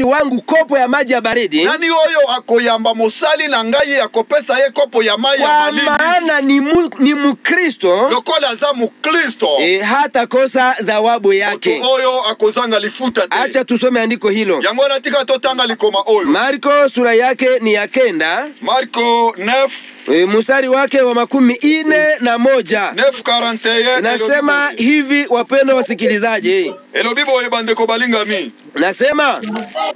wangu kopo ya maji ya baridi. Nani oyo akoyamba mosali na ngai akopesa ye kopo ya mai ya malindi. Kwa maana ni Mkristo. Lokola za Mkristo. Hata kosa thawabu yake. Oyo akozanga lifuta te. Acha tusome andiko hilo. Yango natika totanga likoma oyo. Marko sura yake ni ya 9. Marko 9. Mstari wake wa 41. 9:41. Nasema hivi, wapendwa wasikilizaji. Elobibo ebandeko balingami. Nasema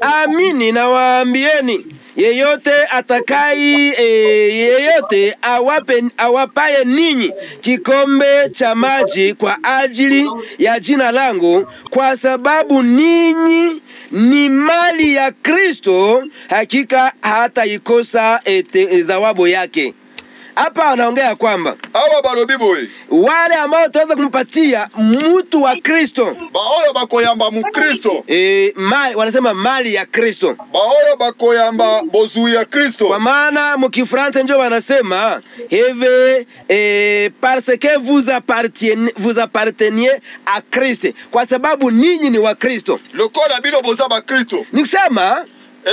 amini nawaambieni, yeyote awapaye ninyi kikombe cha maji kwa ajili ya jina langu, kwa sababu ninyi ni mali ya Kristo, hakika hataikosa thawabu yake. Hapa anaongea kwamba awa balobiboe wale ambao tutaweza kumpatia mtu wa Kristo, baoyo bakoyamba Mkristo, mali, wanasema mali ya Kristo, baoyo bakoyamba bozu ya Kristo. Kwa maana mkifrante ndio wanasema hivi, parce que vous appartenez à Christ, kwa sababu ninyi ni wa Kristo. Lokola bino boza ba Kristo. Ni kusema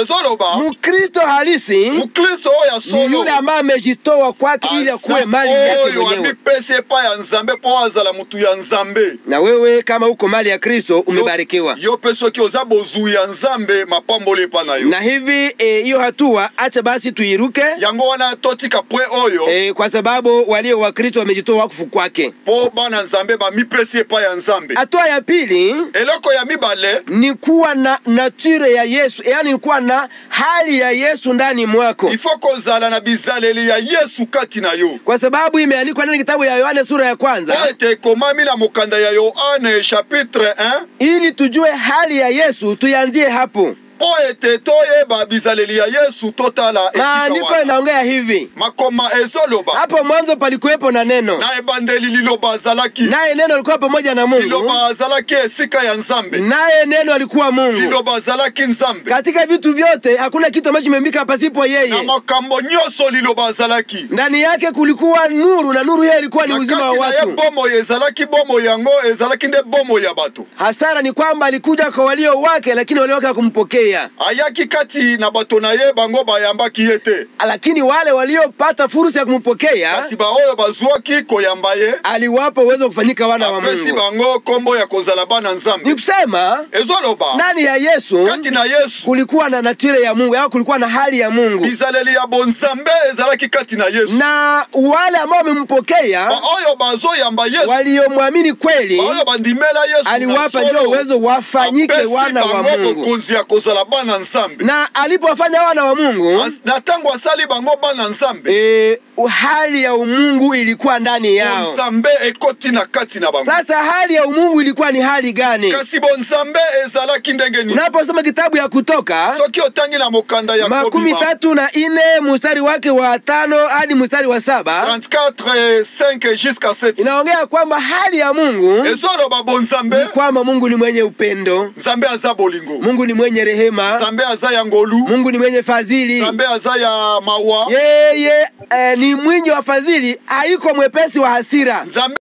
ezoloba Mkristo halisi, Mkristo oya solo, ni yule ambaye amejitoa kwake ili akuwe mali yake mwenyewe. Pese pa ya Nzambe po azala mtu ya Nzambe. Na wewe kama uko mali ya Kristo umebarikiwa. Yo peso ki oza bozu ya Nzambe mapambole pa na yo. Na hivi hiyo hatua acha basi tuiruke. Yango wana totika pwe oyo. Kwa sababu walio wa Kristo wamejitoa wakfu kwake. Po bana Nzambe ba mipese pa ya Nzambe. Hatua ya pili, eloko ya mibale, ni kuwa na nature ya Yesu, yani kuwa na hali ya Yesu ndani mwako. Ifoko zala na bizaleli ya Yesu kati na yo. Kwa sababu imeandikwa ndani kitabu ya Yohane sura ya 1. Ete komami na mukanda ya Yohane chapitre 1. Ili tujue hali ya Yesu tuyanzie hapo. Poete toye ba bizaleli ya Yesu totala esika wana. Maandiko inaongea hivi. Makoma ezoloba. Hapo mwanzo palikuwepo na neno. Na ebandeli liloba zalaki. Naye neno alikuwa pamoja na Mungu. Liloba zalaki esika ya Nzambe. Naye neno alikuwa Mungu. Liloba zalaki Nzambe. Katika vitu vyote hakuna kitu ambacho kimembika pasipo yeye. Na makambo nyoso liloba zalaki. Ndani yake kulikuwa nuru, na nuru yeye ilikuwa ni uzima wa watu. Na bomo yezalaki bomo yango ezalaki nde bomo ya batu. Hasara ni kwamba alikuja kwa walio wake, lakini walio wake hakumpokea. Ayaki kati na bato na ye bango bayambaki yete. Lakini wale waliopata fursa ya kumpokea, kasi baoyo bazuaki koyamba ye, aliwapa uwezo kufanyika wana wa Mungu. Apesi bango kombo ya kozala bana Nzambe. Ni kusema ezoloba ndani ya Yesu, kati na Yesu kulikuwa na nature ya Mungu, au kulikuwa na hali ya Mungu. Bizaleli ya bonzambe ezalaki kati na Yesu. Na wale ambao wamempokea, baoyo bazo yamba Yesu, waliomwamini kweli, baoyo bandimela Yesu, aliwapa ndio uwezo wafanyike wana wa Mungu. Konzi ya kozala bana Nzambe. Na alipofanya wana wa Mungu, na tangu asali bango bana Nzambe, hali ya umungu ilikuwa ndani yao. Nzambe ekoti na kati na bango. Sasa hali ya umungu ilikuwa ni hali gani? Kasi bonzambe ezalaki ndenge ni. Unaposoma kitabu ya Kutoka, soki otangi na mokanda ya 34 mstari wake wa 5 hadi mstari wa 7, 34:5 jusqu'à 7, inaongea kwamba hali ya Mungu ezoloba bonzambe, kwamba Mungu ni mwenye upendo, Nzambe aza bolingo, Mungu ni mwenye rehema, Nzambe aza ya ngolu, Mungu ni mwenye fadhili, Nzambe aza ya mawa, yeye ni mwingi wa fadhili, haiko mwepesi wa hasira. Nzambe